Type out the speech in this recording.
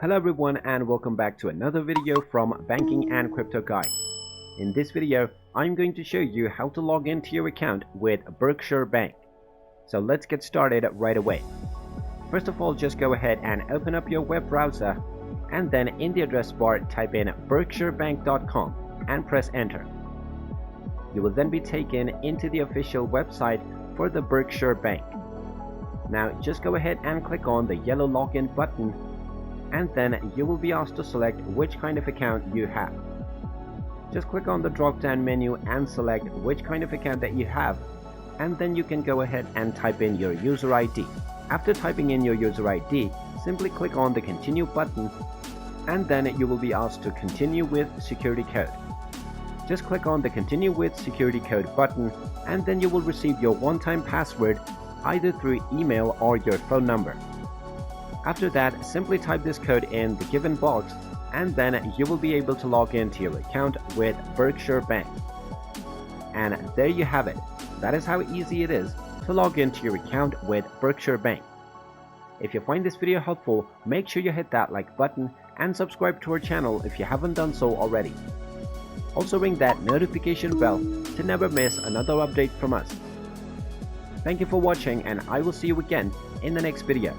Hello everyone and welcome back to another video from Banking and Crypto Guide. In this video, I'm going to show you how to log into your account with Berkshire Bank. So let's get started right away. First of all, just go ahead and open up your web browser and then in the address bar type in berkshirebank.com and press enter. You will then be taken into the official website for the Berkshire Bank. Now just go ahead and click on the yellow login button, and then you will be asked to select which kind of account you have. Just click on the drop down menu and select which kind of account that you have, and then you can go ahead and type in your user ID. After typing in your user ID, simply click on the continue button, and then you will be asked to continue with security code. Just click on the continue with security code button, and then you will receive your one-time password either through email or your phone number. After that, simply type this code in the given box, and then you will be able to log into your account with Berkshire Bank. And there you have it. That is how easy it is to log into your account with Berkshire Bank. If you find this video helpful, make sure you hit that like button and subscribe to our channel if you haven't done so already. Also ring that notification bell to never miss another update from us. Thank you for watching, and I will see you again in the next video.